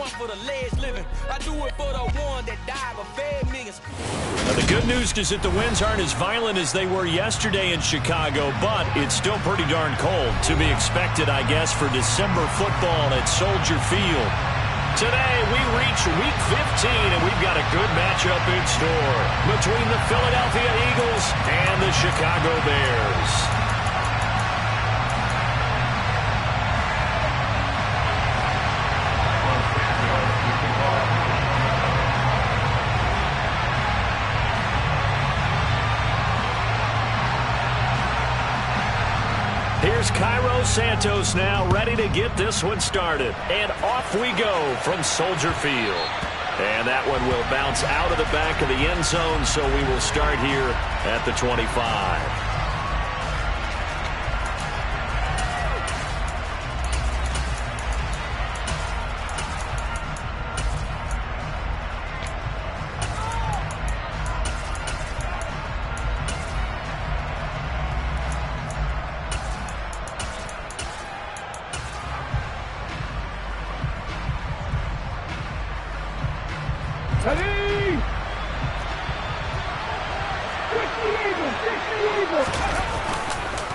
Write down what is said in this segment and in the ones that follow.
one for the ledge living. I do it for the one that died but fed millions. Now, the good news is that the winds aren't as violent as they were yesterday in Chicago, but it's still pretty darn cold. To be expected, I guess, for December football at Soldier Field. Today, we reach Week 15, and we've got a good matchup in store between the Philadelphia Eagles and the Chicago Bears. Here's Cairo Santos now, ready to get this one started. And off we go from Soldier Field. And that one will bounce out of the back of the end zone, so we will start here at the 25.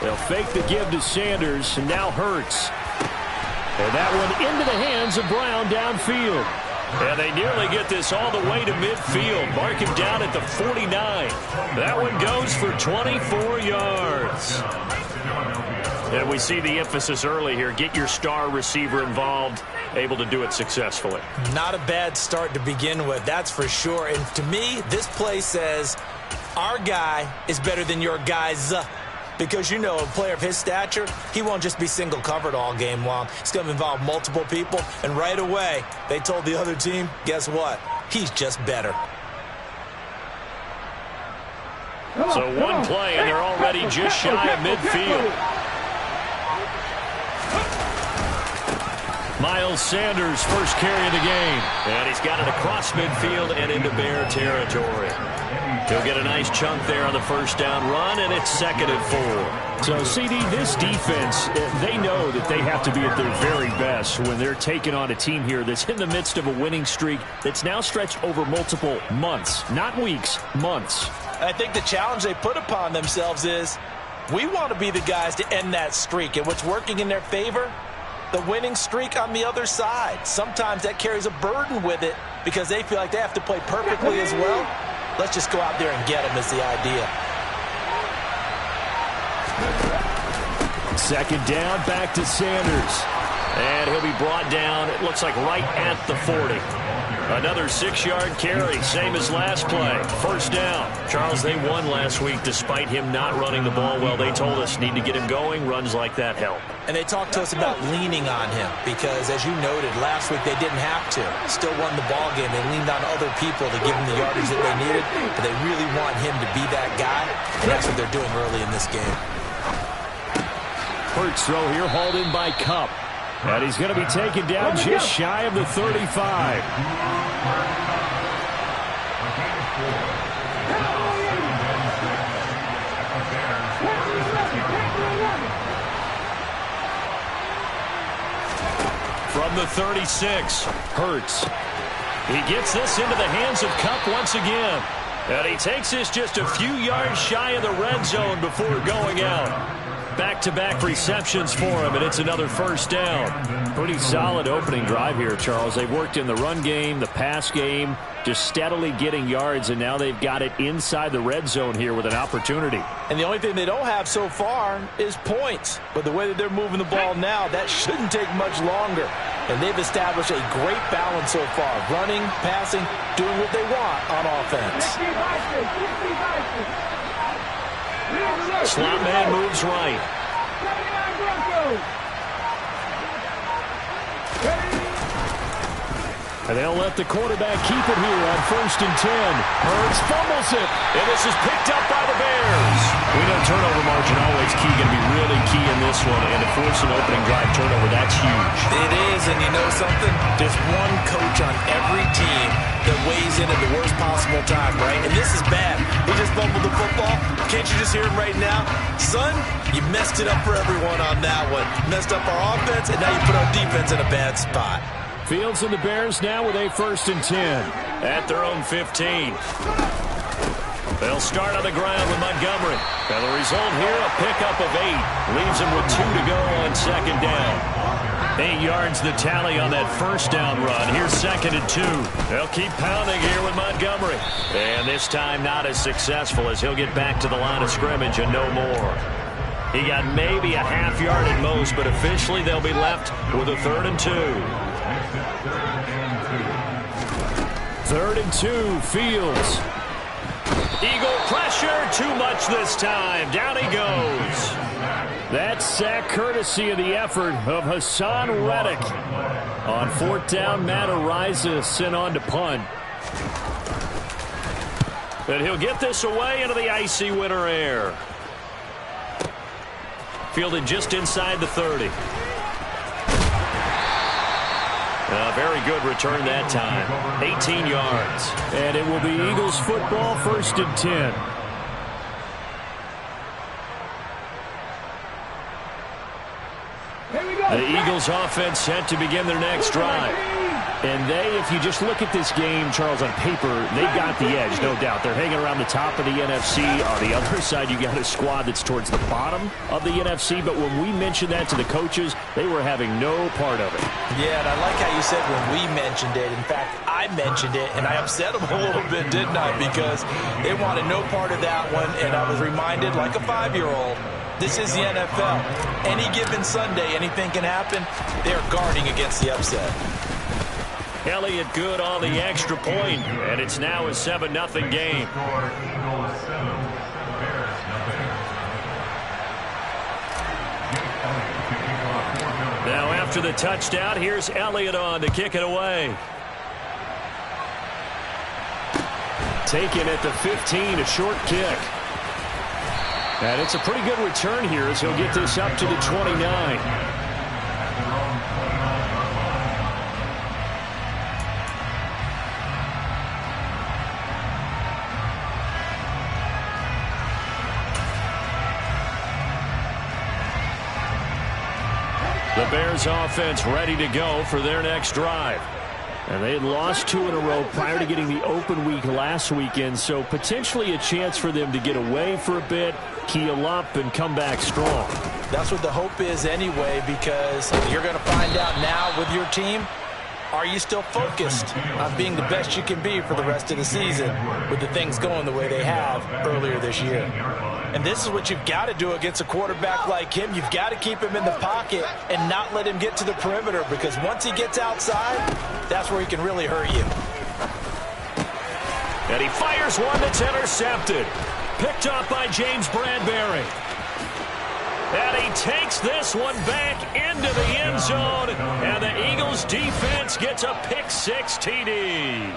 They'll fake the give to Sanders, and now Hurts. And that one into the hands of Brown downfield. And they nearly get this all the way to midfield. Mark him down at the 49. That one goes for 24 yards. And we see the emphasis early here. Get your star receiver involved, able to do it successfully. Not a bad start to begin with, that's for sure. And to me, this play says our guy is better than your guys. Because, you know, a player of his stature, he won't just be single covered all game long. It's going to involve multiple people. And right away, they told the other team, guess what? He's just better. So one play, and they're already just shy of midfield. Miles Sanders, first carry of the game. And he's got it across midfield and into Bear territory. He'll get a nice chunk there on the first down run, and it's 2nd and 4. So, CD, this defense, they know that they have to be at their very best when they're taking on a team here that's in the midst of a winning streak that's now stretched over multiple months, not weeks, months. I think the challenge they put upon themselves is we want to be the guys to end that streak, and what's working in their favor, the winning streak on the other side. Sometimes that carries a burden with it because they feel like they have to play perfectly as well. Let's just go out there and get them is the idea. 2nd down, back to Sanders. And he'll be brought down, it looks like right at the 40. Another 6-yard carry, same as last play. First down. Charles, they won last week despite him not running the ball well. They told us need to get him going. Runs like that help. And they talked to us about leaning on him because, as you noted, last week they didn't have to. Still won the ball game. They leaned on other people to give them the yardage that they needed, but they really want him to be that guy, and that's what they're doing early in this game. Hurts throw here, hauled in by Kupp. And he's going to be taken down just shy of the 35. From the 36, Hurts. He gets this into the hands of Kupp once again. And he takes this just a few yards shy of the red zone before going out. Back-to-back receptions for him, and it's another first down. Pretty solid opening drive here, Charles. They've worked in the run game, the pass game, just steadily getting yards, and now they've got it inside the red zone here with an opportunity. And the only thing they don't have so far is points. But the way that they're moving the ball now, that shouldn't take much longer. And they've established a great balance so far. Running, passing, doing what they want on offense. Slot man moves right. And they'll let the quarterback keep it here on 1st and 10. Hurts fumbles it. And this is picked up by the Bears. We know turnover margin always key, going to be really key in this one. And to force an opening drive turnover, that's huge. It is, and you know something? There's one coach on every team that weighs in at the worst possible time, right? And this is bad. We just fumbled the football. Can't you just hear him right now? Son, you messed it up for everyone on that one. Messed up our offense, and now you put our defense in a bad spot. Fields and the Bears now with a 1st and 10. At their own 15. They'll start on the ground with Montgomery. And the result here, a pickup of 8. Leaves them with 2 to go on 2nd down. 8 yards the tally on that 1st down run. Here's 2nd and 2. They'll keep pounding here with Montgomery. And this time not as successful as he'll get back to the line of scrimmage and no more. He got maybe a half yard at most, but officially they'll be left with a 3rd and 2. 3rd and 2, Fields. Eagle pressure, too much this time. Down he goes. That sack courtesy of the effort of Hassan Reddick. On 4th down, Matt Ariza sent on to punt. And he'll get this away into the icy winter air. Fielded just inside the 30. A very good return that time. 18 yards. And it will be Eagles football, 1st and 10. The Eagles offense set to begin their next drive. And they, if you just look at this game, Charles, on paper, they got the edge, no doubt. They're hanging around the top of the NFC. On the other side, you got a squad that's towards the bottom of the NFC. But when we mentioned that to the coaches, they were having no part of it. Yeah, and I like how you said when we mentioned it. In fact, I mentioned it, and I upset them a little bit, didn't I? Because they wanted no part of that one, and I was reminded like a 5-year-old. This is the NFL. Any given Sunday, anything can happen. They're guarding against the upset. Elliott good on the extra point, and it's now a 7-0 game. Now after the touchdown, here's Elliott on to kick it away. Taken at the 15, a short kick. And it's a pretty good return here as he'll get this up to the 29. The Bears offense ready to go for their next drive. And they had lost 2 in a row prior to getting the open week last weekend, so potentially a chance for them to get away for a bit, keel up, and come back strong. That's what the hope is anyway, because you're going to find out now with your team, are you still focused on being the best you can be for the rest of the season with the things going the way they have earlier this year? And this is what you've got to do against a quarterback like him. You've got to keep him in the pocket and not let him get to the perimeter, because once he gets outside, that's where he can really hurt you. And he fires one that's intercepted. Picked up by James Bradbury. And he takes this one back into the end zone. And the Eagles defense gets a pick-6 TD.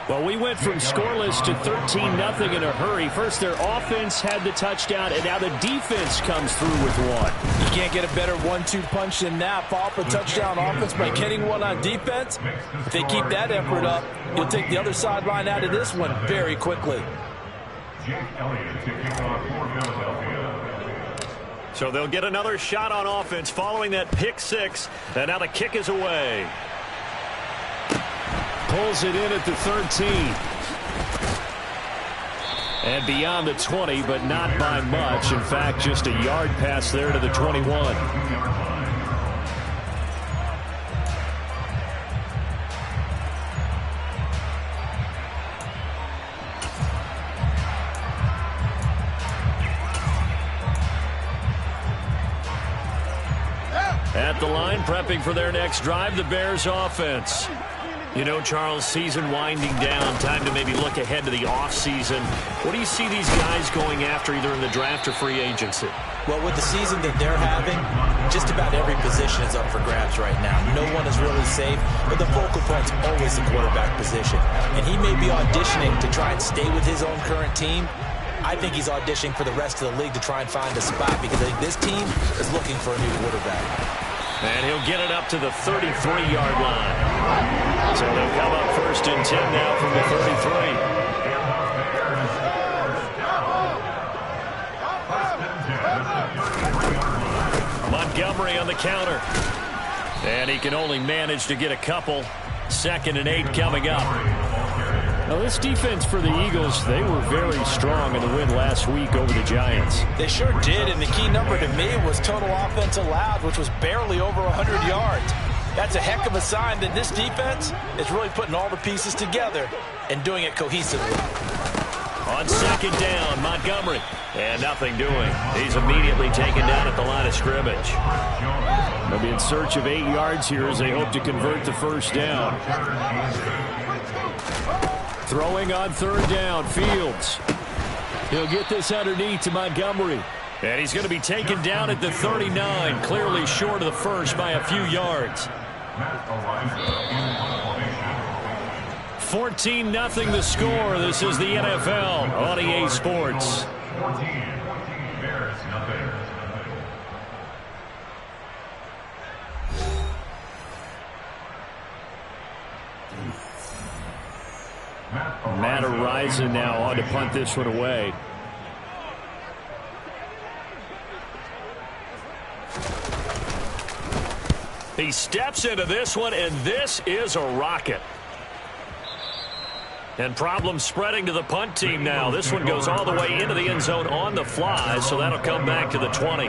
Well, we went from scoreless to 13-0 in a hurry. First, their offense had the touchdown, and now the defense comes through with one. You can't get a better 1-2 punch than that. Follow up a touchdown offense by getting one on defense. If they keep that effort up, you'll take the other sideline out of this one very quickly. So they'll get another shot on offense following that pick-6, and now the kick is away. Pulls it in at the 13. And beyond the 20, but not by much. In fact, just a yard pass there to the 21. At the line, prepping for their next drive, the Bears offense. You know, Charles, season winding down, time to maybe look ahead to the offseason. What do you see these guys going after either in the draft or free agency? Well, with the season that they're having, just about every position is up for grabs right now. No one is really safe, but the focal point's always the quarterback position. And he may be auditioning to try and stay with his own current team. I think he's auditioning for the rest of the league to try and find a spot, because I think this team is looking for a new quarterback. And he'll get it up to the 33-yard line. So they'll come up 1st and 10 now from the 33. Montgomery on the counter. And he can only manage to get a couple. 2nd and 8 coming up. Now, this defense for the Eagles, they were very strong in the win last week over the Giants. They sure did, and the key number to me was total offense allowed, which was barely over 100 yards. That's a heck of a sign that this defense is really putting all the pieces together and doing it cohesively. On 2nd down, Montgomery. And nothing doing. He's immediately taken down at the line of scrimmage. They'll be in search of 8 yards here as they hope to convert the first down. Throwing on 3rd down, Fields. He'll get this underneath to Montgomery. And he's going to be taken down at the 39, clearly short of the first by a few yards. 14-0 the score. This is the NFL on EA Sports. Matt Horizon now on to punt this one away. He steps into this one, and this is a rocket. And problems spreading to the punt team now. This one goes all the way into the end zone on the fly, so that'll come back to the 20.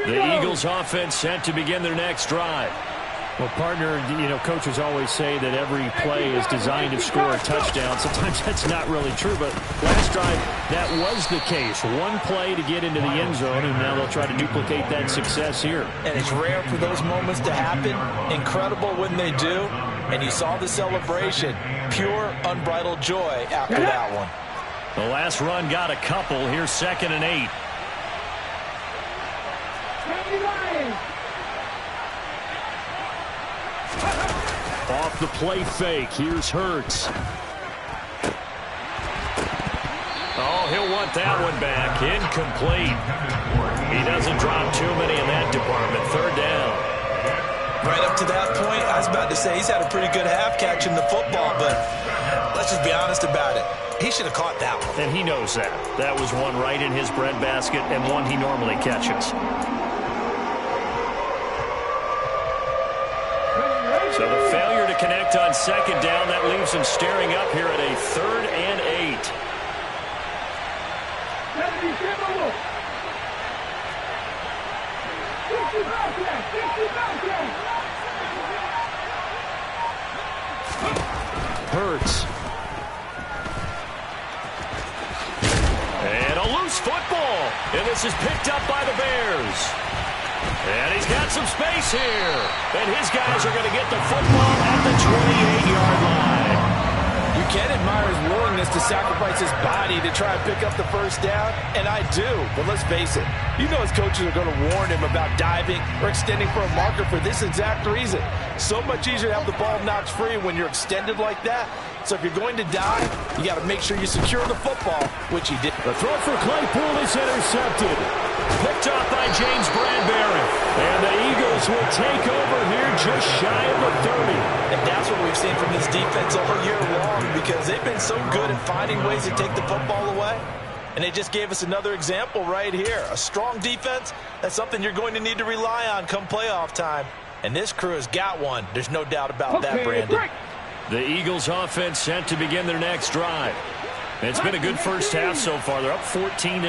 The Eagles offense set to begin their next drive. Well, partner, coaches always say that every play is designed to score a touchdown. Sometimes that's not really true, but last drive, that was the case. One play to get into the end zone, and now they'll try to duplicate that success here. And it's rare for those moments to happen. Incredible when they do. And you saw the celebration. Pure, unbridled joy after that one. The last run got a couple. Here's 2nd and 8. Off the play fake. Here's Hurts. Oh, he'll want that one back. Incomplete. He doesn't drop too many in that department. 3rd down. Right up to that point, I was about to say he's had a pretty good half catching the football, but let's just be honest about it. He should have caught that one. And he knows that. That was one right in his breadbasket and one he normally catches. So the failure to connect on 2nd down, that leaves him staring up here at a 3rd and 8. Hurts. And a loose football. And this is picked up by the Bears. And he's got some space here. And his guys are going to get the football at the 28-yard line. You can admire his willingness to sacrifice his body to try and pick up the first down, and I do. But let's face it, you know his coaches are going to warn him about diving or extending for a marker for this exact reason. So much easier to have the ball knocked free when you're extended like that. So if you're going to dive, you got to make sure you secure the football, which he did. The throw for Claypool is intercepted. Picked off by James Bradbury. And the Eagles will take over here just shy of the 30. And that's what we've seen from this defense all year long, because they've been so good at finding ways to take the football away. And they just gave us another example right here. A strong defense, that's something you're going to need to rely on come playoff time. And this crew has got one. There's no doubt about that, Brandon. The Eagles offense set to begin their next drive. It's been a good first half so far. They're up 14-0.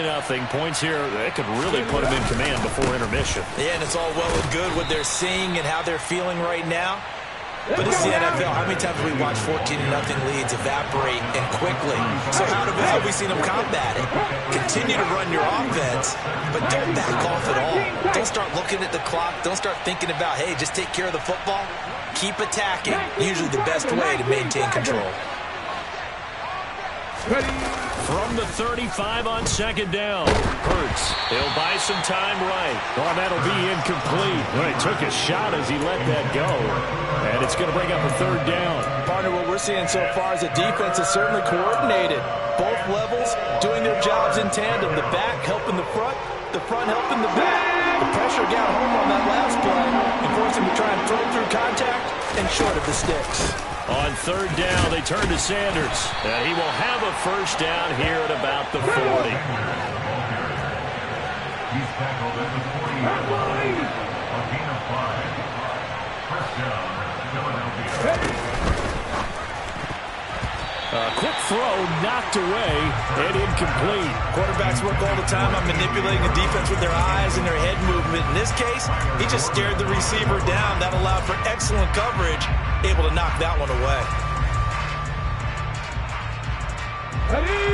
Points here, that could really put them in command before intermission. Yeah, and it's all well and good what they're seeing and how they're feeling right now. But this is the NFL. How many times have we watched 14-0 leads evaporate and quickly? So how have we seen them combat it? Continue to run your offense, but don't back off at all. Don't start looking at the clock. Don't start thinking about, hey, just take care of the football. Keep attacking. Usually the best way to maintain control. From the 35 on 2nd down. Hurts. He'll buy some time right. Oh, that'll be incomplete. Well, he took a shot as he let that go. And it's going to bring up a 3rd down. Partner, what we're seeing so far is a defense is certainly coordinated. Both levels doing their jobs in tandem. The back helping the front helping the back. The pressure got home on that last play and forced him to try and throw through contact and short of the sticks. On 3rd down, they turn to Sanders. And he will have a first down here at about the 40. He's tackled at the 40-yard line. A gain of 5. First down, Philadelphia. Quick throw, knocked away, and incomplete. Quarterbacks work all the time on manipulating the defense with their eyes and their head movement. In this case, he just stared the receiver down. That allowed for excellent coverage, able to knock that one away.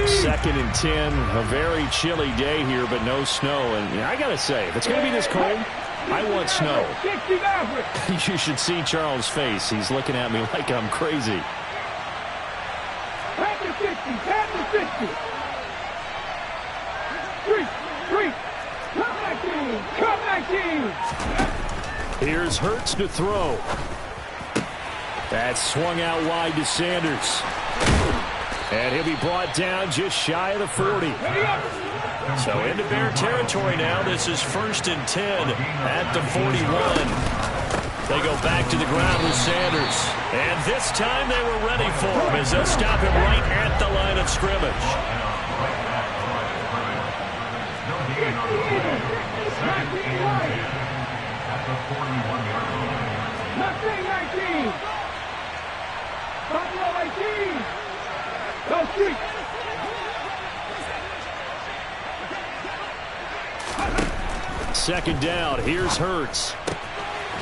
2nd and 10, a very chilly day here, but no snow. And I got to say, if it's going to be this cold, I want snow. You should see Charles' face. He's looking at me like I'm crazy. Here's Hurts to throw. That's swung out wide to Sanders. And he'll be brought down just shy of the 40. So into Bear territory now. This is 1st and 10 at the 41. They go back to the ground with Sanders. And this time they were ready for him as they'll stop him right at the line of scrimmage. Second down. Here's Hurts.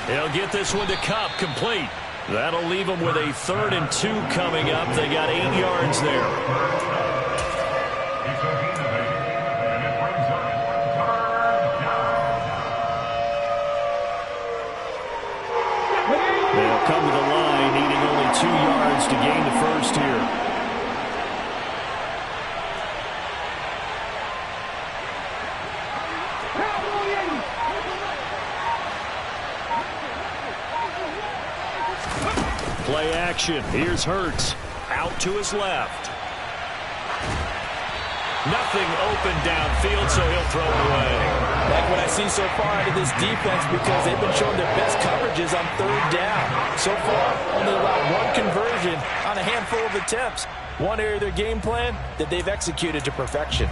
He'll get this one to Cup, complete. That'll leave them with a 3rd and 2 coming up. They got 8 yards there. They'll come to the line, needing only 2 yards to gain the first here. Play action. Here's Hurts. Out to his left. Nothing open downfield, so he'll throw it away. Like what I've seen so far out of this defense, because they've been showing their best coverages on 3rd down. So far, only allowed 1 conversion on a handful of attempts. One area of their game plan that they've executed to perfection.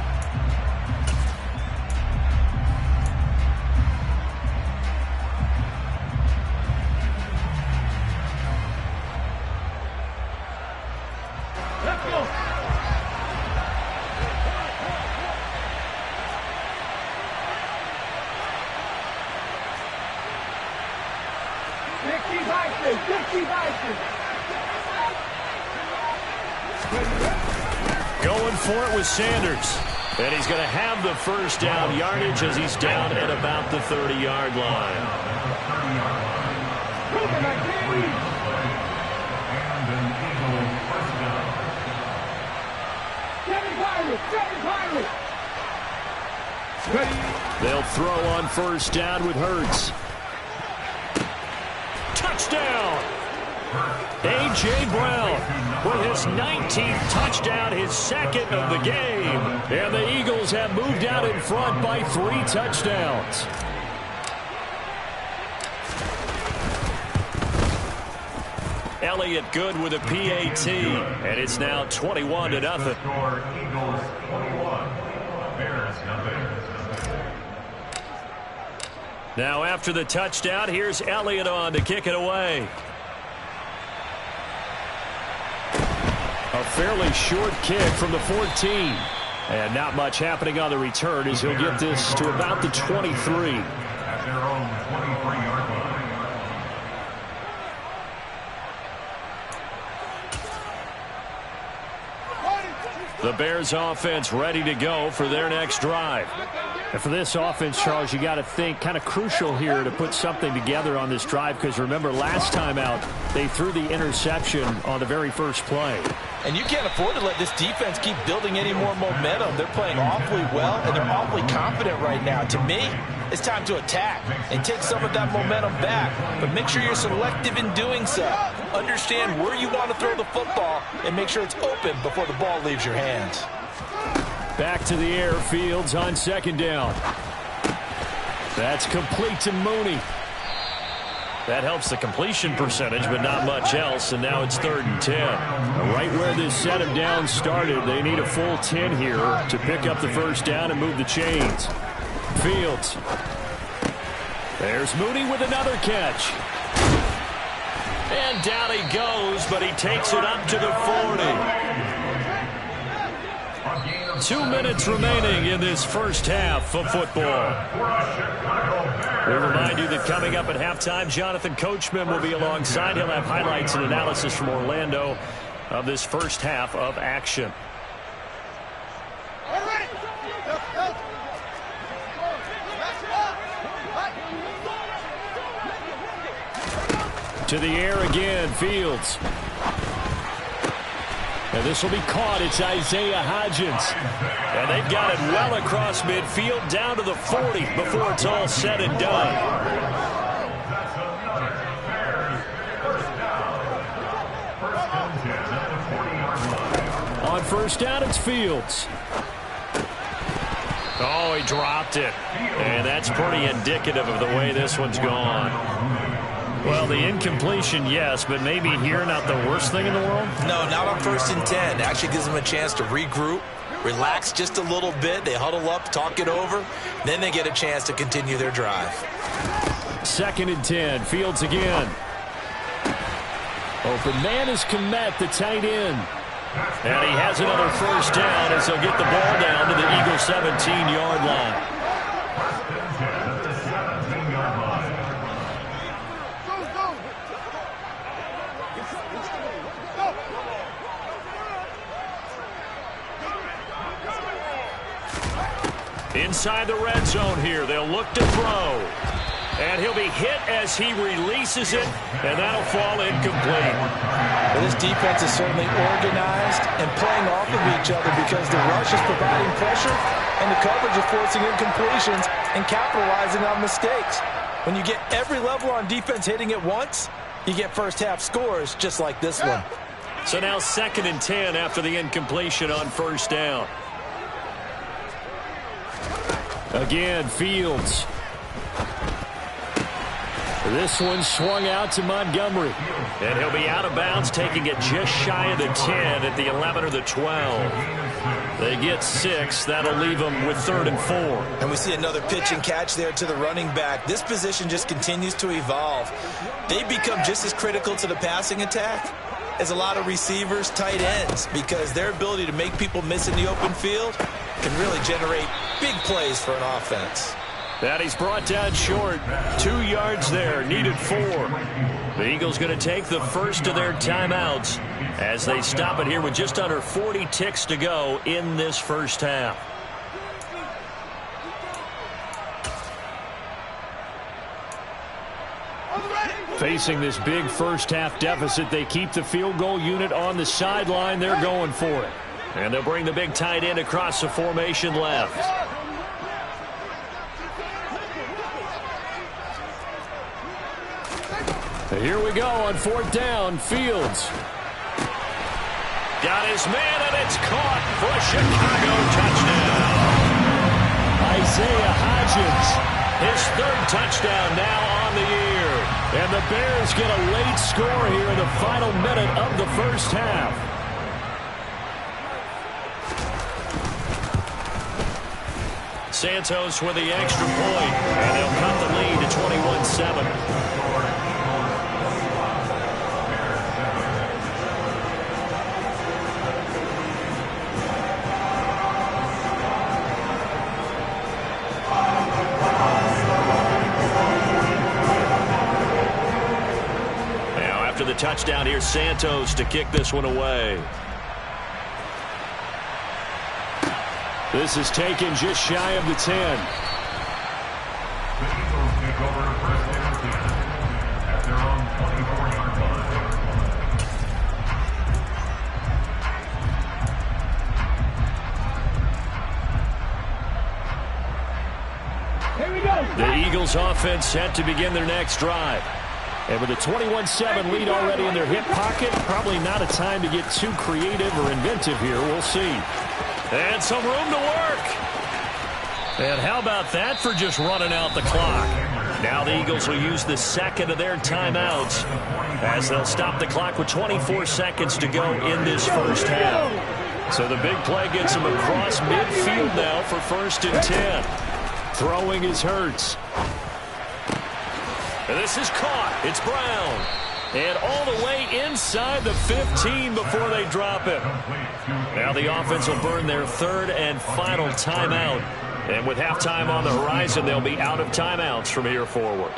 Going for it with Sanders. And he's going to have the first down yardage as he's down at about the 30-yard line. They'll throw on 1st down with Hurts. Touchdown! A.J. Brown with his 19th touchdown, his 2nd of the game. And the Eagles have moved out in front by 3 touchdowns. Elliott good with a PAT. And it's now 21-0. Eagles 21. Bears nothing. Now after the touchdown, here's Elliott on to kick it away. A fairly short kick from the 14. And not much happening on the return as he'll get this to about the 23. At their own 23-yard line. The Bears offense ready to go for their next drive. And for this offense, Charles, you got to think kind of crucial here to put something together on this drive, because remember last time out they threw the interception on the very first play. And you can't afford to let this defense keep building any more momentum. They're playing awfully well, and they're awfully confident right now. To me, it's time to attack and take some of that momentum back. But make sure you're selective in doing so. Understand where you want to throw the football and make sure it's open before the ball leaves your hands. Back to the air, Fields on 2nd down. That's complete to Mooney. That helps the completion percentage, but not much else, and now it's 3rd and 10. Right where this set of downs started, they need a full 10 here to pick up the first down and move the chains. Fields. There's Mooney with another catch. And down he goes, but he takes it up to the 40. 2 minutes remaining in this first half of football. We remind you that coming up at halftime, Jonathan Coachman will be alongside. He'll have highlights and analysis from Orlando of this first half of action. To the air again, Fields. And this will be caught. It's Isaiah Hodgins. And they've got it well across midfield down to the 40 before it's all said and done. On first down, it's Fields. Oh, he dropped it. And that's pretty indicative of the way this one's gone. Well, the incompletion, yes, but maybe here not the worst thing in the world? No, not on 1st and 10. Actually gives them a chance to regroup, relax just a little bit. They huddle up, talk it over. Then they get a chance to continue their drive. 2nd and 10. Fields again. Open man is Kmet, the tight end. And he has another first down as he'll get the ball down to the Eagles' 17-yard line. Inside the red zone here, they'll look to throw. And he'll be hit as he releases it, and that'll fall incomplete. Well, this defense is certainly organized and playing off of each other because the rush is providing pressure and the coverage is forcing incompletions and capitalizing on mistakes. When you get every level on defense hitting at once, you get first half scores just like this one. So now 2nd and 10 after the incompletion on first down. Again, Fields. This one swung out to Montgomery. And he'll be out of bounds, taking it just shy of the 10 at the 11 or the 12. They get 6. That'll leave them with 3rd and 4. And we see another pitch and catch there to the running back. This position just continues to evolve. They become just as critical to the passing attack as a lot of receivers, tight ends, because their ability to make people miss in the open field can really generate big plays for an offense. That he's brought down short. 2 yards there, needed 4. The Eagles going to take the first of their timeouts as they stop it here with just under 40 ticks to go in this first half. Facing this big first half deficit, they keep the field goal unit on the sideline. They're going for it. And they'll bring the big tight end across the formation left. Here we go on 4th down. Fields. Got his man, and it's caught for a Chicago touchdown. Isaiah Hodgins, his 3rd touchdown now on the year. And the Bears get a late score here in the final minute of the first half. Santos with the extra point, and they'll cut the lead to 21-7. The touchdown here, Santos to kick this one away. This is taken just shy of the 10. The Eagles take over 1st and 10 at their own 24-yard line. Here we go. The Eagles offense set to begin their next drive. And with a 21-7 lead already in their hip pocket, probably not a time to get too creative or inventive here. We'll see. And some room to work. And how about that for just running out the clock? Now the Eagles will use the 2nd of their timeouts as they'll stop the clock with 24 seconds to go in this first half. So the big play gets them across midfield now for 1st and 10. Throwing is Hurts. And this is caught. It's Brown. And all the way inside the 15 before they drop it. Now the offense will burn their third and final timeout. And with halftime on the horizon, they'll be out of timeouts from here forward.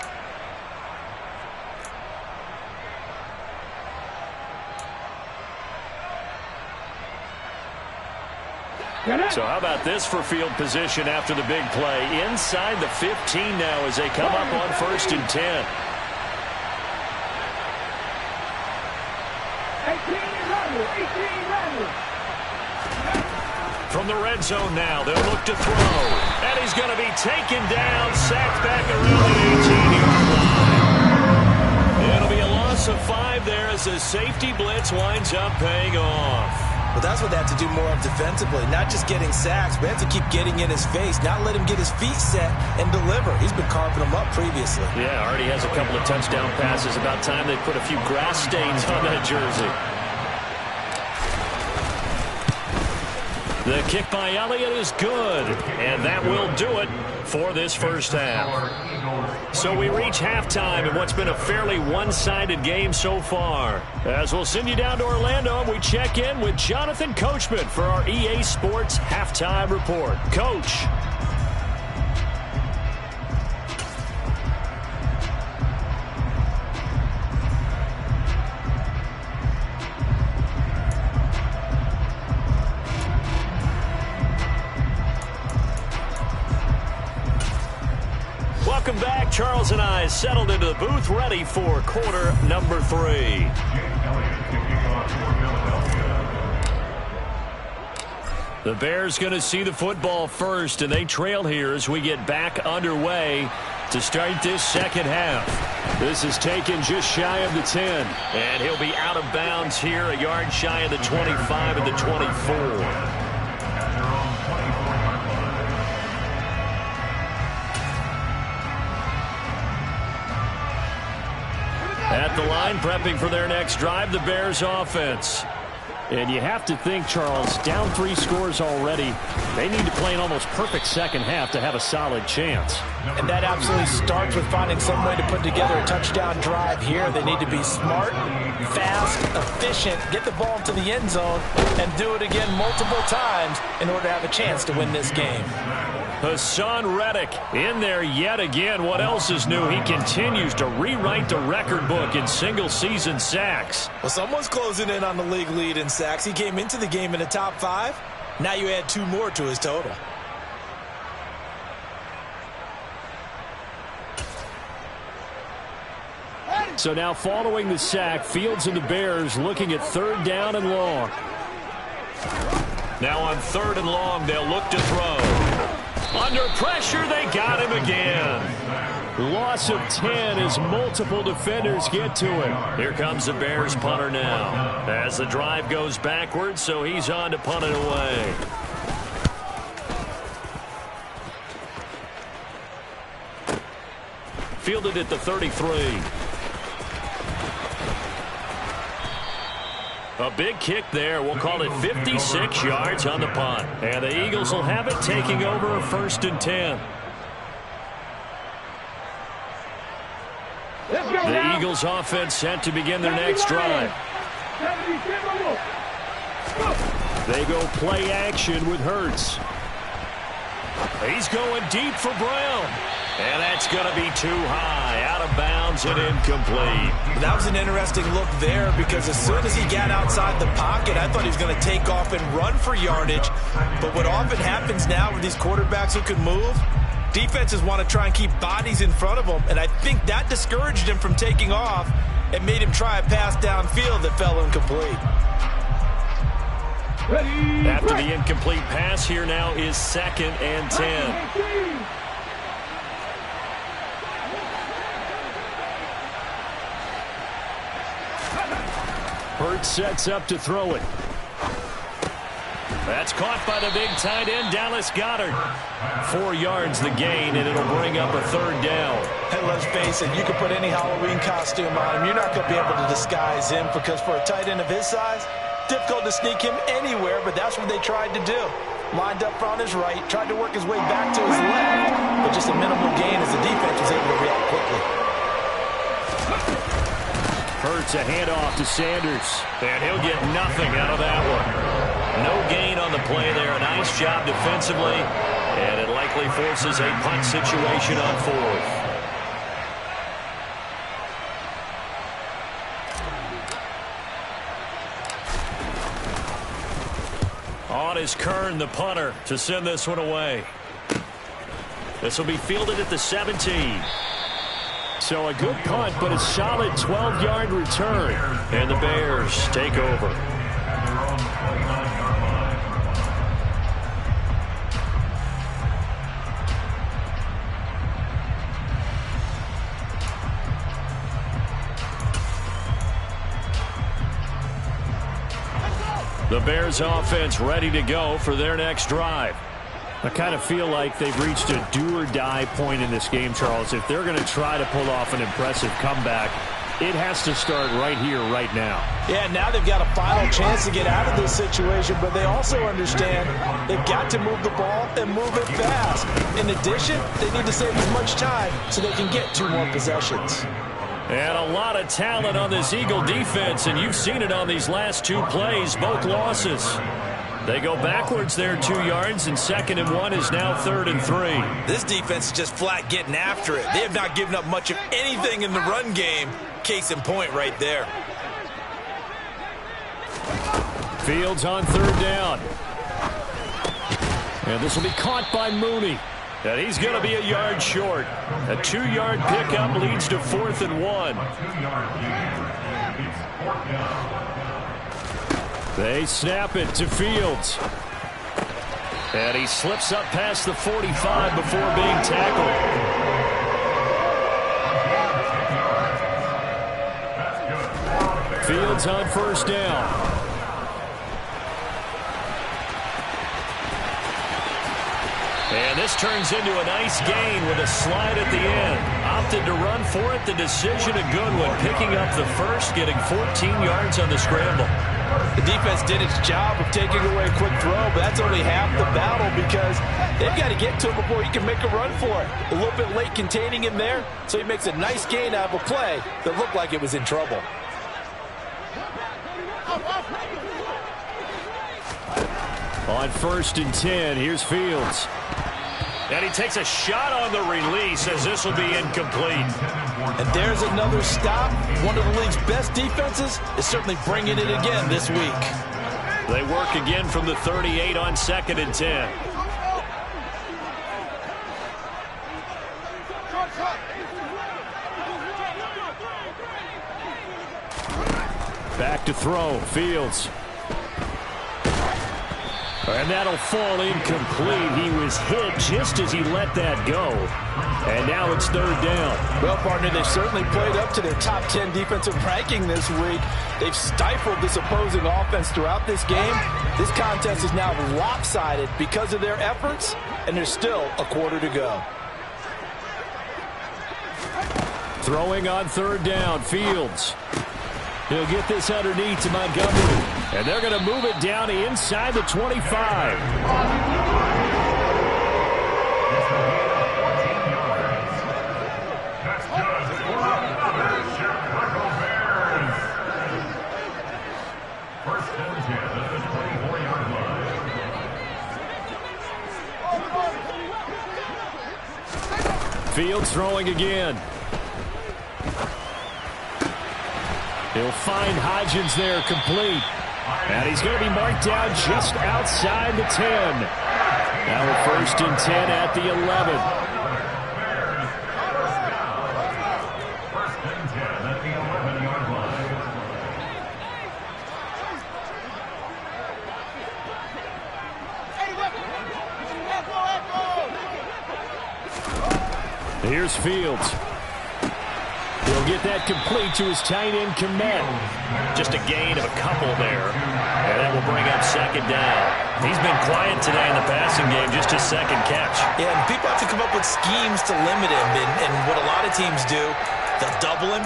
So how about this for field position after the big play? Inside the 15 now as they come up on 1st and 10. From the red zone now, they'll look to throw. And he's going to be taken down, sacked back around the 18-yard line. It'll be a loss of 5 there as the safety blitz winds up paying off. Well, that's what they have to do more of defensively, not just getting sacks, but have to keep getting in his face, not let him get his feet set and deliver. He's been carving them up previously. Yeah, already has a couple of touchdown passes. About time they put a few grass stains on that jersey. The kick by Elliott is good, and that will do it for this first half. So we reach halftime in what's been a fairly one-sided game so far. As we'll send you down to Orlando, we check in with Jonathan Coachman for our EA Sports Halftime Report. Coach. Welcome back. Charles and I settled into the booth, ready for quarter number 3. The Bears going to see the football first, and they trail here as we get back underway to start this second half. This is taken just shy of the 10. And he'll be out of bounds here, a yard shy of the 25 and the 24. At the line, prepping for their next drive, the Bears offense. And you have to think, Charles, down 3 scores already. They need to play an almost perfect second half to have a solid chance. And that absolutely starts with finding some way to put together a touchdown drive here. They need to be smart, fast, efficient, get the ball to the end zone, and do it again multiple times in order to have a chance to win this game. Hassan Reddick in there yet again. What else is new? He continues to rewrite the record book in single-season sacks. Well, someone's closing in on the league lead in sacks. He came into the game in the top 5. Now you add 2 more to his total. So now following the sack, Fields and the Bears looking at 3rd down and long. Now on 3rd and long, they'll look to throw. Under pressure, they got him again. Loss of 10 as multiple defenders get to it. Here comes the Bears punter now. As the drive goes backwards, so he's on to punt it away. Fielded at the 33. A big kick there. We'll call it 56 yards on the punt. And the Eagles will have it, taking over a 1st and 10. The Eagles offense set to begin their next drive. They go play action with Hurts. He's going deep for Brown. And that's going to be too high, out of bounds and incomplete. That was an interesting look there because as soon as he got outside the pocket, I thought he was going to take off and run for yardage. But what often happens now with these quarterbacks who can move, defenses want to try and keep bodies in front of them, and I think that discouraged him from taking off and made him try a pass downfield that fell incomplete. After the incomplete pass, here now is 2nd and 10. Hurts sets up to throw it. That's caught by the big tight end, Dallas Goedert. 4 yards the gain, and it'll bring up a 3rd down. Hey, let's face it, you can put any Halloween costume on him. You're not going to be able to disguise him because for a tight end of his size, difficult to sneak him anywhere, but that's what they tried to do. lined up on his right, tried to work his way back to his left, but just a minimal gain as the defense was able to react quickly. Hurts a handoff to Sanders. And he'll get nothing out of that one. No gain on the play there. A nice job defensively. And it likely forces a punt situation on fourth. On is Kern, the punter, to send this one away. This will be fielded at the 17. So a good punt, but a solid 12-yard return. And the Bears take over. The Bears offense ready to go for their next drive. I kind of feel like they've reached a do-or-die point in this game, Charles. If they're going to try to pull off an impressive comeback, it has to start right here, right now. Yeah, now they've got a final chance to get out of this situation, but they also understand they've got to move the ball and move it fast. In addition, they need to save as much time so they can get 2 more possessions. And a lot of talent on this Eagle defense, and you've seen it on these last 2 plays, both losses. They go backwards there 2 yards, and 2nd and 1 is now 3rd and 3. This defense is just flat getting after it. They have not given up much of anything in the run game. Case in point right there. Fields on 3rd down. And this will be caught by Mooney. And he's going to be a yard short. A 2-yard pickup leads to 4th and 1. They snap it to Fields. And he slips up past the 45 before being tackled. Fields on 1st down. And this turns into a nice gain with a slide at the end. Opted to run for it. The decision a good one. Picking up the first, getting 14 yards on the scramble. The defense did its job of taking away a quick throw, but that's only half the battle because they've got to get to him before he can make a run for it. A little bit late containing him there, so he makes a nice gain out of a play that looked like it was in trouble. On 1st and 10, here's Fields. And he takes a shot on the release as this will be incomplete. And there's another stop. One of the league's best defenses is certainly bringing it again this week. They work again from the 38 on 2nd and 10. Back to throw, Fields. And that'll fall incomplete. He was hit just as he let that go. And now it's 3rd down. Well, partner, they've certainly played up to their top 10 defensive ranking this week. They've stifled this opposing offense throughout this game. This contest is now lopsided because of their efforts, and there's still a quarter to go. Throwing on 3rd down, Fields. He'll get this underneath to Montgomery. And they're going to move it down inside the 25. Fields throwing again. He'll find Hodgins there complete. And he's going to be marked down just outside the 10. Now a 1st and 10 at the 11. Here's Fields. He'll get that complete to his tight end, Kmet. Just a gain of a couple there. And that will bring up 2nd down. He's been quiet today in the passing game, just his 2nd catch. Yeah, and people have to come up with schemes to limit him. And what a lot of teams do They'll double him,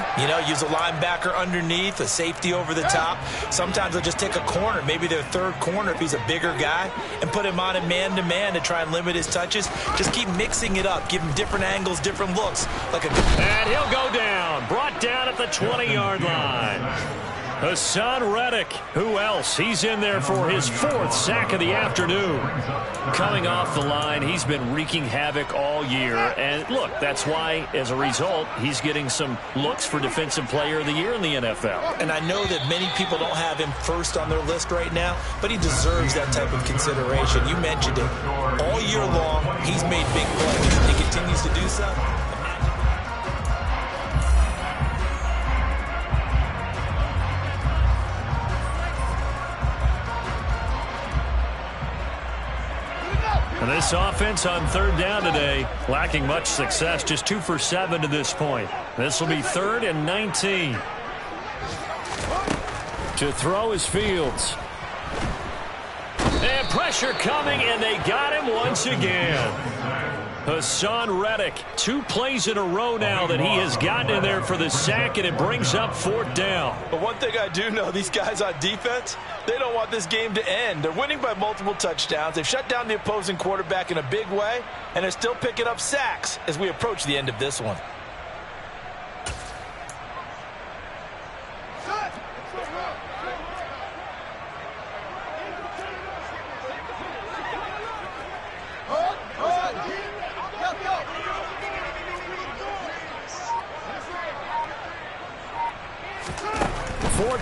use a linebacker underneath, a safety over the top. Sometimes they'll just take a corner, maybe their third corner if he's a bigger guy, and put him on a man-to-man to try and limit his touches. Just keep mixing it up, give him different angles, different looks. And he'll go down, brought down at the 20-yard line. Hassan Reddick, who else? He's in there for his 4th sack of the afternoon. Coming off the line, he's been wreaking havoc all year. And look, that's why, as a result, he's getting some looks for Defensive Player of the Year in the NFL. And I know that many people don't have him first on their list right now, but he deserves that type of consideration. You mentioned it. All year long, he's made big plays. He continues to do so. And this offense on 3rd down today, lacking much success, just 2 for 7 to this point. This will be 3rd and 19. To throw is Fields. And pressure coming, and they got him once again. Hassan Reddick, 2 plays in a row now that he has gotten in there for the sack, and it brings up 4th down. But one thing I do know, these guys on defense, they don't want this game to end. They're winning by multiple touchdowns. They've shut down the opposing quarterback in a big way, and they're still picking up sacks as we approach the end of this one.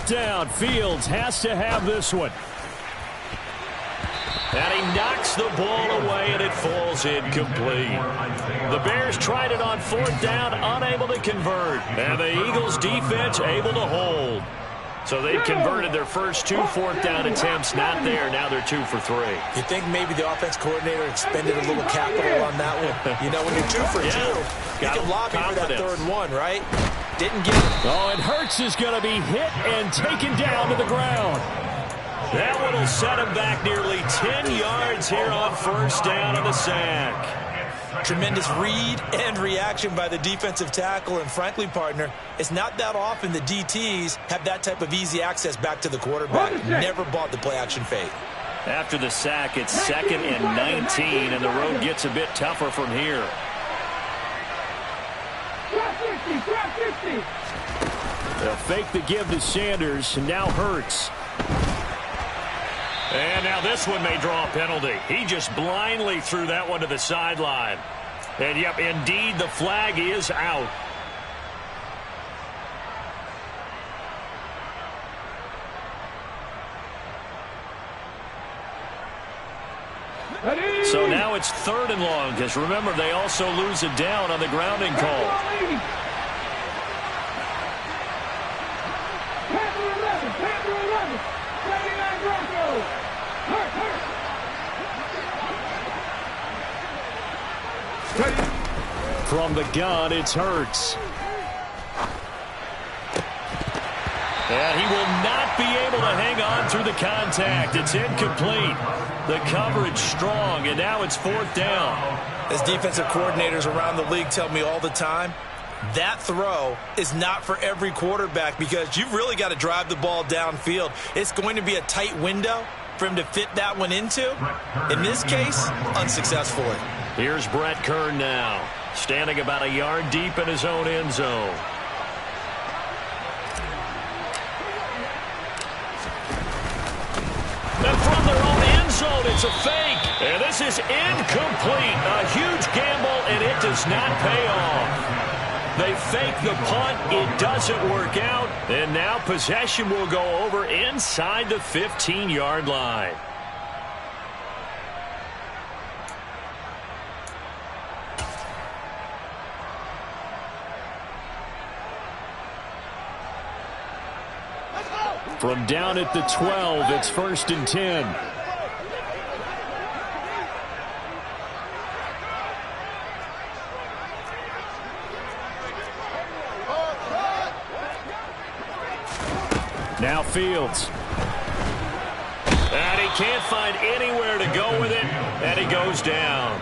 Down. Fields has to have this one. And he knocks the ball away, and it falls incomplete. The Bears tried it on 4th down, unable to convert. And the Eagles' defense able to hold. So they've converted their first 2 4th down attempts, not there. Now they're 2 for 3. You think maybe the offense coordinator expended a little capital on that one? When you're 2 for 2, you can lobby for that 3rd one, right? Didn't get it. Oh, and Hurts is going to be hit and taken down to the ground. That one will set him back nearly 10 yards here on 1st down on the sack. Tremendous read and reaction by the defensive tackle. And frankly, partner, it's not that often the DTs have that type of easy access back to the quarterback. Never bought the play-action fake. After the sack, it's 2nd and 19, and the road gets a bit tougher from here. They'll fake the give to Sanders, and now Hurts. And now this one may draw a penalty. He just blindly threw that one to the sideline. And, yep, indeed, the flag is out. So now it's 3rd and long, because remember, they also lose it down on the grounding call. From the gun, it's Hurts. And he will not be able to hang on through the contact. It's incomplete. The coverage strong, and now it's 4th down. As defensive coordinators around the league tell me all the time, that throw is not for every quarterback because you've really got to drive the ball downfield. It's going to be a tight window for him to fit that one into. In this case, unsuccessfully. Here's Brett Kern now, standing about a yard deep in his own end zone. And from their own end zone, it's a fake. And this is incomplete. A huge gamble, and it does not pay off. They fake the punt. It doesn't work out. And now possession will go over inside the 15-yard line. From down at the 12, it's 1st and 10. Now Fields. And he can't find anywhere to go with it, and he goes down.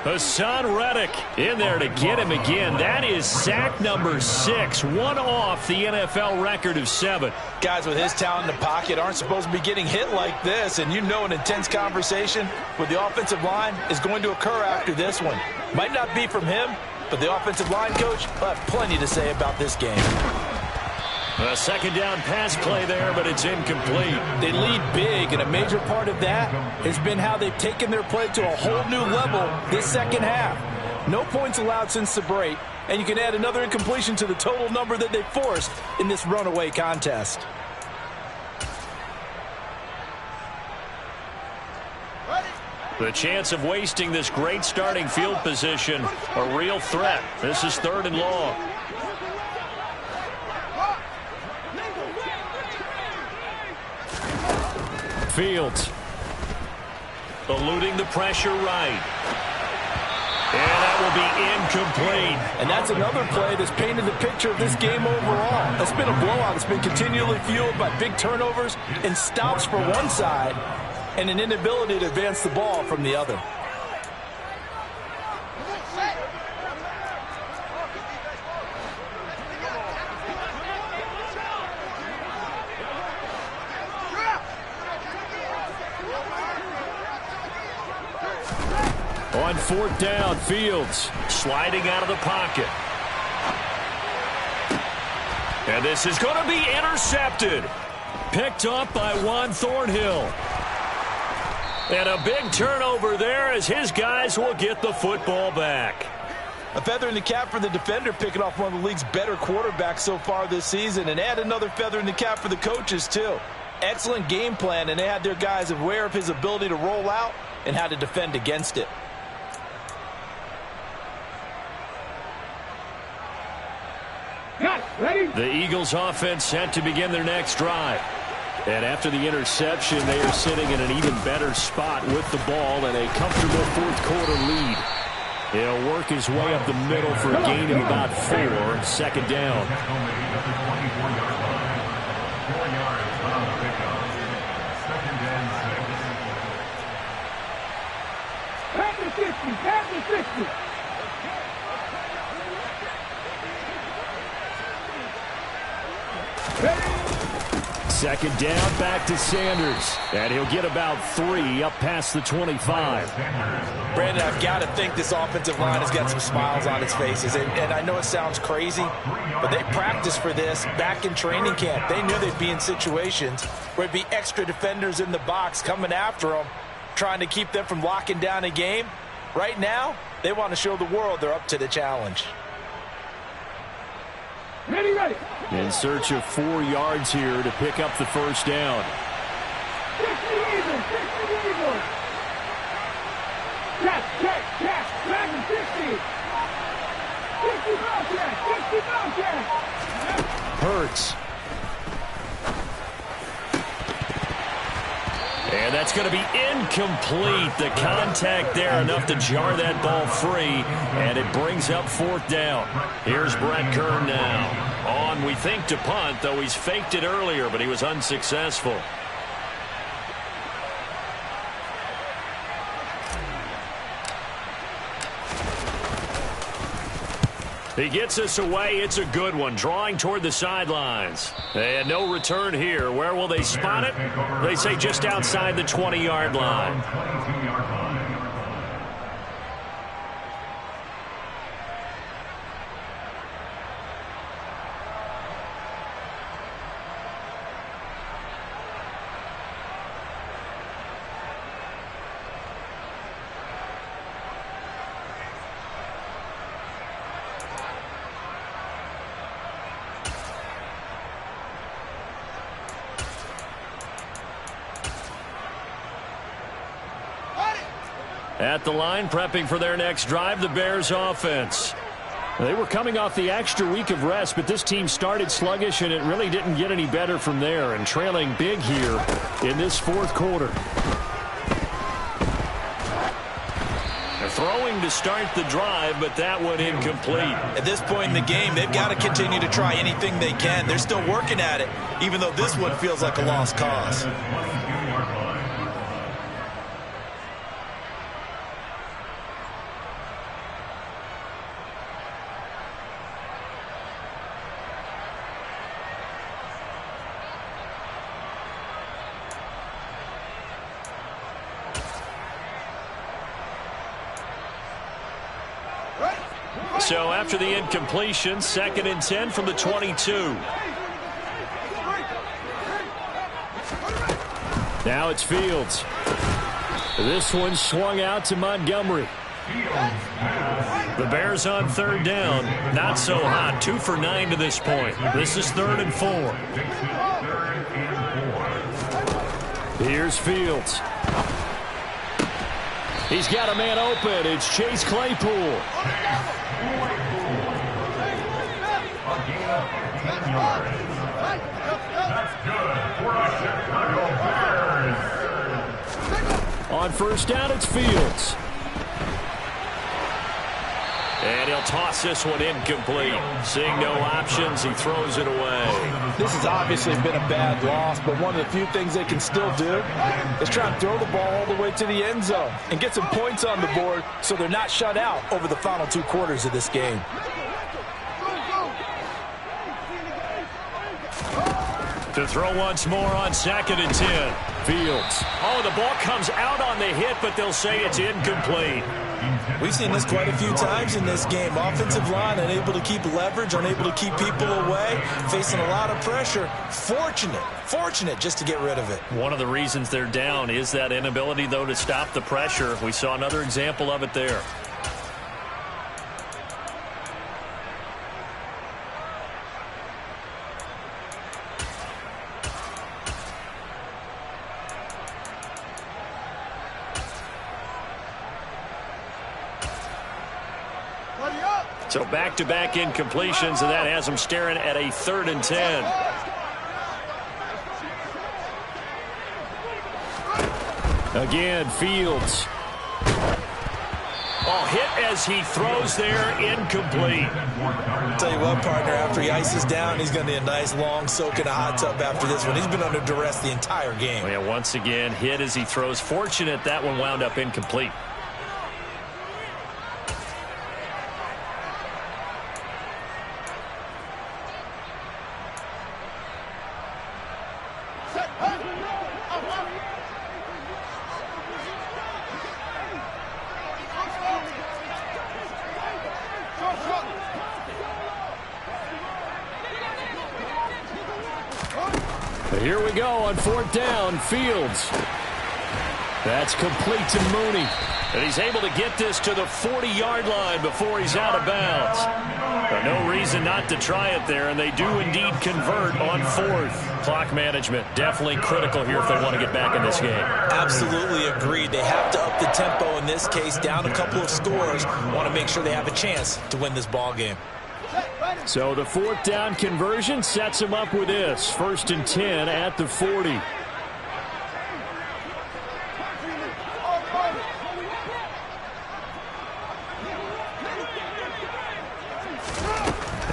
Hassan Reddick in there to get him again. That is sack number 6, one off the NFL record of 7. Guys with his talent in the pocket aren't supposed to be getting hit like this, and you know an intense conversation with the offensive line is going to occur after this one. Might not be from him, but the offensive line coach will have plenty to say about this game. A second down pass play there, but it's incomplete. They lead big, and a major part of that has been how they've taken their play to a whole new level this second half. No points allowed since the break, and you can add another incompletion to the total number that they forced in this runaway contest. The chance of wasting this great starting field position, a real threat. This is 3rd and long. Fields eluding the pressure right. And that will be incomplete. And that's another play that's painted the picture of this game overall. It's been a blowout. It's been continually fueled by big turnovers and stops for one side and an inability to advance the ball from the other. On 4th down, Fields sliding out of the pocket. And this is going to be intercepted. Picked up by Juan Thornhill. And a big turnover there as his guys will get the football back. A feather in the cap for the defender, picking off one of the league's better quarterbacks so far this season, and add another feather in the cap for the coaches too. Excellent game plan, and they had their guys aware of his ability to roll out and how to defend against it. The Eagles offense set to begin their next drive. And after the interception, they are sitting in an even better spot with the ball and a comfortable 4th quarter lead. He'll work his way up the middle for a gain of about 4. 2nd down. Pass the 60. Second down, back to Sanders. And he'll get about 3 up past the 25. Brandon, I've got to think this offensive line has got some smiles on its faces. And I know it sounds crazy, but they practiced for this back in training camp. They knew they'd be in situations where it'd be extra defenders in the box coming after them, trying to keep them from locking down a game. Right now, they want to show the world they're up to the challenge. Ready. In search of 4 yards here to pick up the first down. 60 Eagles. Check. Back to 60. 60 Bobcat. Hurts. And that's going to be incomplete. The contact there enough to jar that ball free, and it brings up 4th down. Here's Brett Kern now. On, we think, to punt, though he's faked it earlier, but he was unsuccessful. He gets us away. It's a good one, drawing toward the sidelines. And no return here. Where will they spot it? They say just outside the 20-yard line. At the line, prepping for their next drive, the Bears offense. They were coming off the extra week of rest, but this team started sluggish, and it really didn't get any better from there, and trailing big here in this 4th quarter. They're throwing to start the drive, but that one incomplete. At this point in the game, they've got to continue to try anything they can. They're still working at it, even though this one feels like a lost cause. So after the incompletion, 2nd and 10 from the 22. Now it's Fields. This one swung out to Montgomery. The Bears on 3rd down. Not so hot. 2 for 9 to this point. This is 3rd and 4. Here's Fields. He's got a man open. It's Chase Claypool. On 1st down, it's Fields. And he'll toss this one incomplete. Seeing no options, he throws it away. This has obviously been a bad loss, but one of the few things they can still do is try and throw the ball all the way to the end zone and get some points on the board so they're not shut out over the final 2 quarters of this game. To throw once more on 2nd and 10. Fields. Oh, the ball comes out on the hit, but they'll say it's incomplete. We've seen this quite a few times in this game. Offensive line unable to keep leverage, unable to keep people away, facing a lot of pressure. Fortunate just to get rid of it. One of the reasons they're down is that inability, though, to stop the pressure. We saw another example of it there. So back-to-back incompletions, and that has them staring at a 3rd and 10. Again, Fields. Oh, hit as he throws there, incomplete. Tell you what, partner, after he ices down, he's going to need a nice long soak in a hot tub after this one. He's been under duress the entire game. Oh, yeah, once again, hit as he throws. Fortunate that one wound up incomplete. Here we go on 4th down. Fields. That's complete to Mooney. And he's able to get this to the 40-yard line before he's out of bounds. But no reason not to try it there, and they do indeed convert on 4th. Clock management definitely critical here if they want to get back in this game. Absolutely agreed. They have to up the tempo in this case, down a couple of scores. Want to make sure they have a chance to win this ball game. So the 4th down conversion sets him up with this. 1st and 10 at the 40.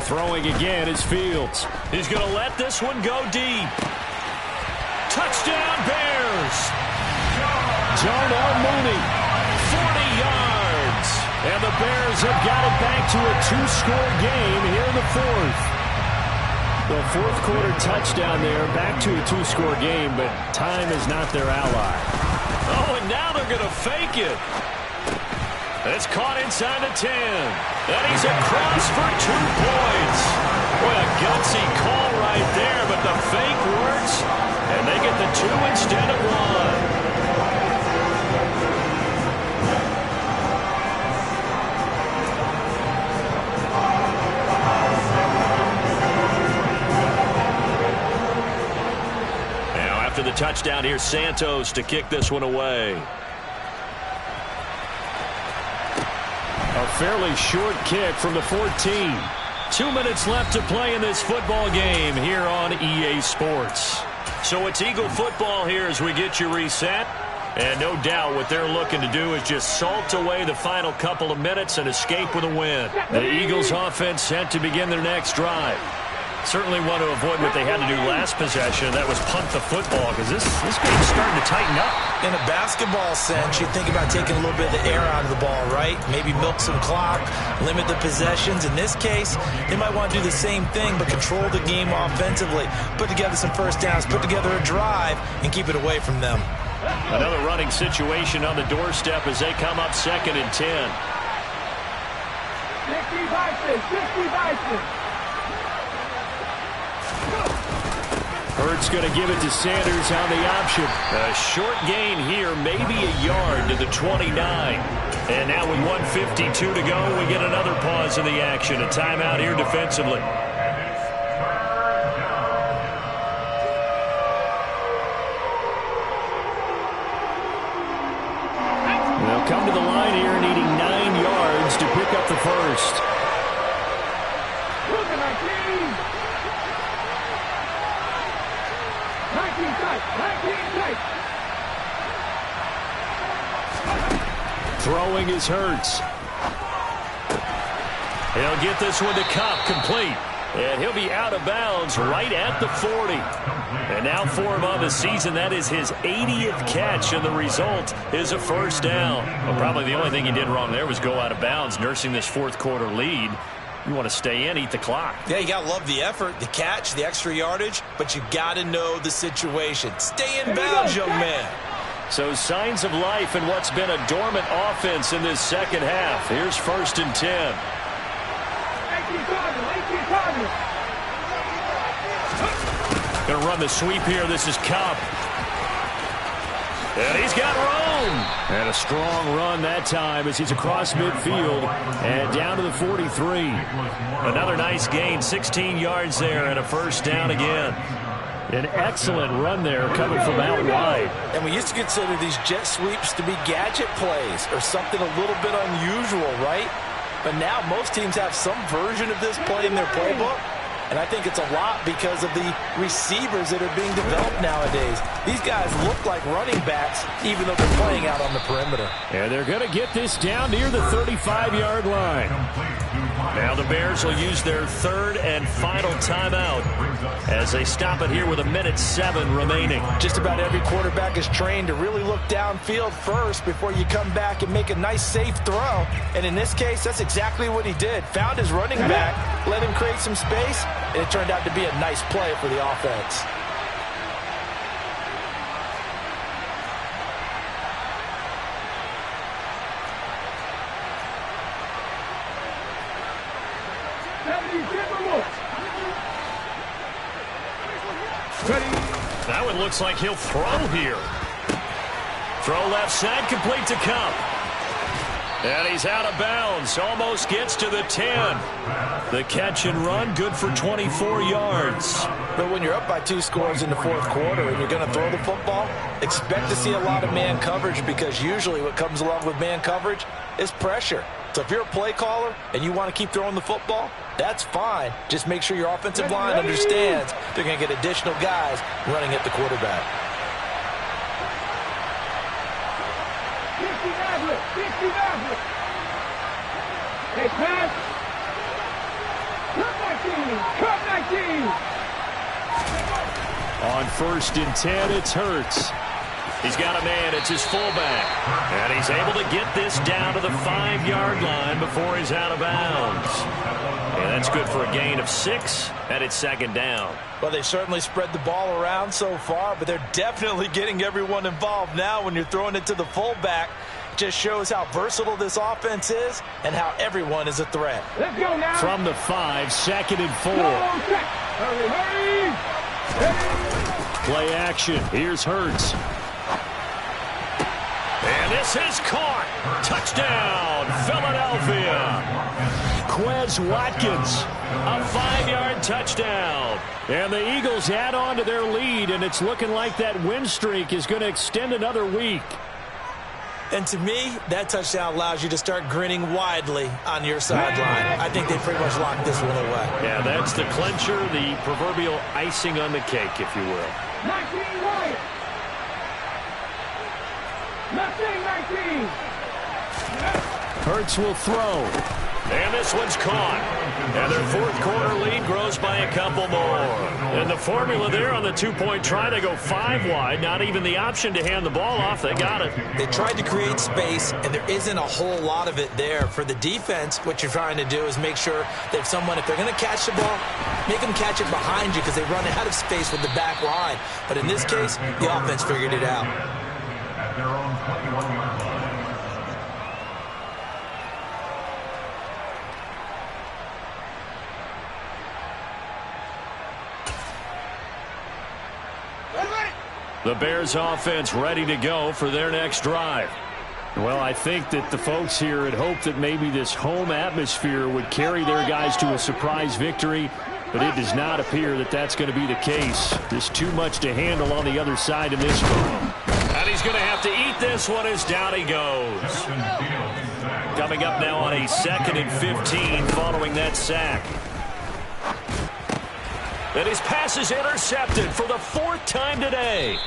Throwing again is Fields. He's going to let this one go deep. Touchdown, Bears! Darnell Mooney. 40 yards. And the Bears have got it back to a 2-score game here in the 4th. The 4th quarter touchdown there, back to a 2-score game, but time is not their ally. Oh, and now they're going to fake it. It's caught inside the 10. And he's across for 2 points. Boy, a gutsy call right there, but the fake works, and they get the 2 instead of 1. After the touchdown, here's Santos to kick this one away. A fairly short kick from the 14. 2 minutes left to play in this football game here on EA Sports. So it's Eagle football here as we get you reset. And no doubt what they're looking to do is just salt away the final couple of minutes and escape with a win. The Eagles offense set to begin their next drive. Certainly want to avoid what they had to do last possession. That was punt the football, because this game's starting to tighten up. In a basketball sense, you think about taking a little bit of the air out of the ball, right? Maybe milk some clock, limit the possessions. In this case, they might want to do the same thing, but control the game offensively. Put together some first downs, put together a drive, and keep it away from them. Another running situation on the doorstep as they come up 2nd and 10. Hurts going to give it to Sanders on the option. A short gain here, maybe a yard to the 29. And now with 1:52 to go, we get another pause in the action. A timeout here defensively. They'll come to the line here needing 9 yards to pick up the first. Throwing is Hurts. He'll get this one to Cup, complete. And he'll be out of bounds right at the 40. And now for him on the season, that is his 80th catch, and the result is a first down. Well, probably the only thing he did wrong there was go out of bounds, nursing this fourth quarter lead. You want to stay in, eat the clock. Yeah, you got to love the effort, the catch, the extra yardage, but you got to know the situation. Stay in bounds, young man. So signs of life in what's been a dormant offense in this second half. Here's 1st and 10. Going to run the sweep here. This is Cup. And he's got room. And a strong run that time as he's across midfield and down to the 43. Another nice gain, 16 yards there, and a first down again. An excellent run there coming from out wide. And we used to consider these jet sweeps to be gadget plays or something a little bit unusual, right? But now most teams have some version of this play in their playbook. And I think it's a lot because of the receivers that are being developed nowadays. These guys look like running backs even though they're playing out on the perimeter. And they're going to get this down near the 35-yard line. Now the Bears will use their 3rd and final timeout as they stop it here with 1:07 remaining. Just about every quarterback is trained to really look downfield first before you come back and make a nice safe throw. And in this case, that's exactly what he did. Found his running back, let him create some space, and it turned out to be a nice play for the offense. That one looks like he'll throw here. Throw left side, complete to Cup. And he's out of bounds. Almost gets to the 10. The catch and run, good for 24 yards. But when you're up by 2 scores in the fourth quarter and you're going to throw the football, expect to see a lot of man coverage because usually what comes along with man coverage is pressure. So if you're a play caller and you want to keep throwing the football, that's fine. Just make sure your offensive line understands they're going to get additional guys running at the quarterback. Hey, pass. Cut 19. On 1st and 10, it's Hurts. He's got a man. It's his fullback. And he's able to get this down to the 5-yard line before he's out of bounds. And that's good for a gain of 6, and it's 2nd down. Well, they certainly spread the ball around so far, but they're definitely getting everyone involved now when you're throwing it to the fullback. Just shows how versatile this offense is and how everyone is a threat. Let's go now. From the 5, 2nd and 4. Hurry, hurry. Play action. Here's Hurts. And this is caught. Touchdown, Philadelphia. Quez Watkins, a 5-yard touchdown. And the Eagles add on to their lead, and it's looking like that win streak is going to extend another week. And to me, that touchdown allows you to start grinning widely on your sideline. I think they pretty much locked this one away. Yeah, that's the clincher, the proverbial icing on the cake, if you will. 19 right. 19. Hurts will throw. And this one's caught. And their fourth quarter lead grows by a couple more. And the formula there on the 2-point try, they go 5 wide. Not even the option to hand the ball off. They got it. They tried to create space, and there isn't a whole lot of it there. For the defense, what you're trying to do is make sure that if they're going to catch the ball, make them catch it behind you because they run out of space with the back line. But in this case, the offense figured it out. At their own 21-yard line. The Bears offense ready to go for their next drive. Well, I think that the folks here had hoped that maybe this home atmosphere would carry their guys to a surprise victory, but it does not appear that that's going to be the case. Just too much to handle on the other side of this one. And he's going to have to eat this one as down he goes. Coming up now on a 2nd and 15 following that sack. And his pass is intercepted for the 4th time today.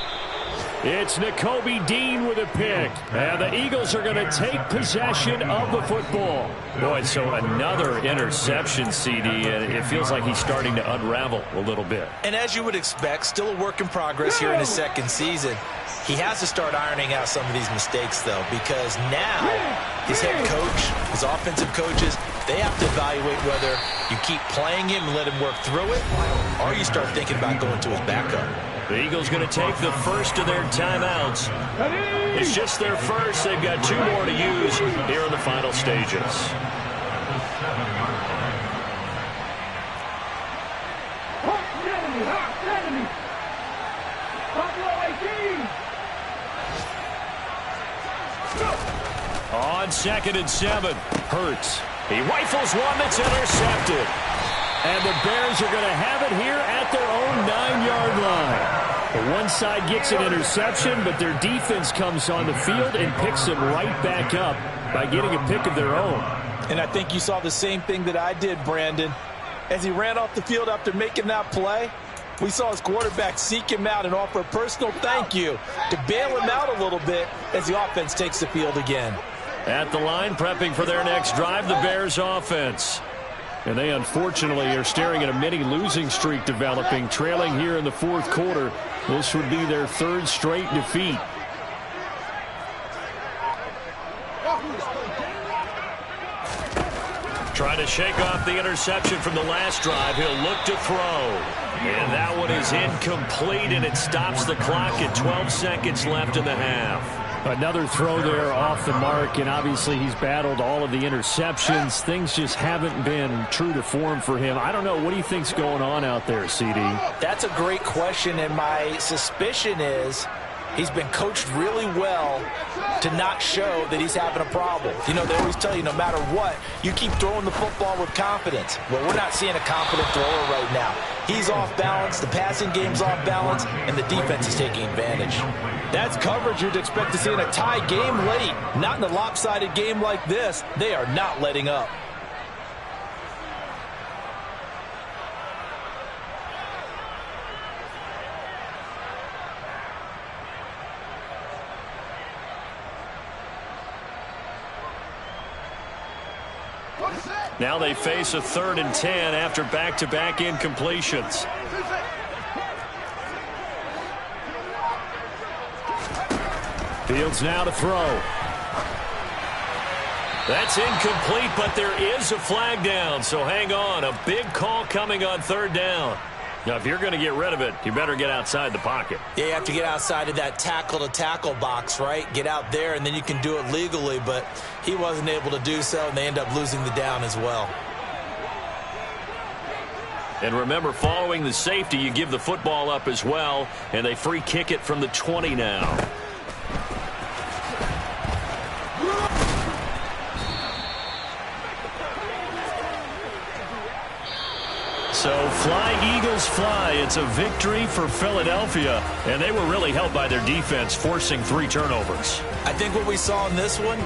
It's Nakobe Dean with a pick. And the Eagles are going to take possession of the football. Boy, so another interception, CD, and it feels like he's starting to unravel a little bit. And as you would expect, still a work in progress here in his 2nd season. He has to start ironing out some of these mistakes, though, because now his head coach, his offensive coaches, they have to evaluate whether you keep playing him and let him work through it, or you start thinking about going to his backup. The Eagles going to take the first of their timeouts. It's just their first. They've got 2 more to use here in the final stages. On 2nd and 7, Hurts. He rifles one that's intercepted. And the Bears are going to have it here at their own 9-yard line. The one side gets an interception, but their defense comes on the field and picks them right back up by getting a pick of their own. And I think you saw the same thing that I did, Brandon. As he ran off the field after making that play, we saw his quarterback seek him out and offer a personal thank you to bail him out a little bit as the offense takes the field again. At the line, prepping for their next drive, the Bears offense. And they unfortunately are staring at a mini losing streak developing, trailing here in the 4th quarter. This would be their 3rd straight defeat. Trying to shake off the interception from the last drive. He'll look to throw. And that one is incomplete, and it stops the clock at 12 seconds left in the half. Another throw there off the mark, and obviously he's battled all of the interceptions. Things just haven't been true to form for him. I don't know. What do you think's going on out there, CD? That's a great question, and my suspicion is he's been coached really well to not show that he's having a problem. You know, they always tell you no matter what, you keep throwing the football with confidence. Well, we're not seeing a confident thrower right now. He's off balance, the passing game's off balance, and the defense is taking advantage. That's coverage you'd expect to see in a tie game late. Not in a lopsided game like this. They are not letting up. Now they face a 3rd and 10 after back-to-back incompletions. Fields now to throw. That's incomplete, but there is a flag down, so hang on. A big call coming on 3rd down. Now, if you're going to get rid of it, you better get outside the pocket. Yeah, you have to get outside of that tackle-to-tackle box, right? Get out there, and then you can do it legally, but he wasn't able to do so, and they end up losing the down as well. And remember, following the safety, you give the football up as well, and they free kick it from the 20 now. So, flying Eagles fly. It's a victory for Philadelphia, and they were really helped by their defense, forcing 3 turnovers. I think what we saw in this one,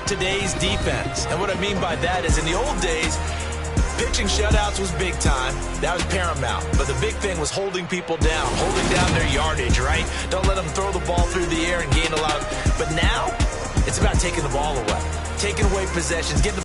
today's defense. And what I mean by that is in the old days, pitching shutouts was big time. That was paramount. But the big thing was holding people down, holding down their yardage, right? Don't let them throw the ball through the air and gain a lot. But now, it's about taking the ball away, taking away possessions, getting the